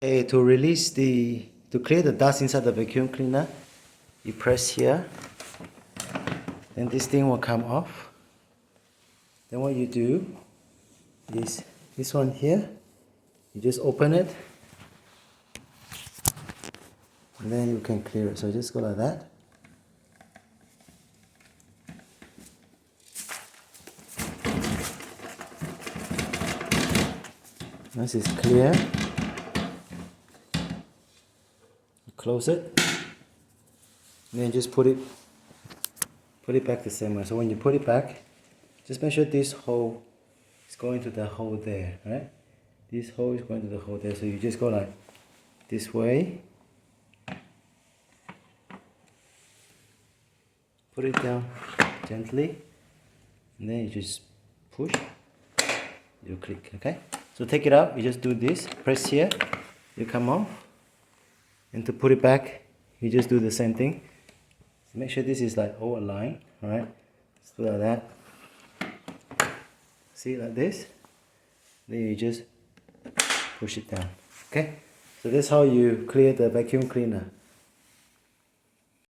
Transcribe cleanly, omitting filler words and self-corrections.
Okay, to clear the dust inside the vacuum cleaner, you press here, then this thing will come off. Then what you do is this one here, you just open it, and then you can clear it. So just go like that. Once it's clear, you close it, and then just put it back the same way. So when you put it back, just make sure this hole is going to the hole there, right? This hole is going to the hole there, so you just go like this way, put it down gently, and then you just push, you click, okay? So take it out, you just do this, press here, you come off, and to put it back, you just do the same thing. So make sure this is like all aligned, alright? Just do like that. See, like this. Then you just push it down, okay? So that's how you clear the vacuum cleaner.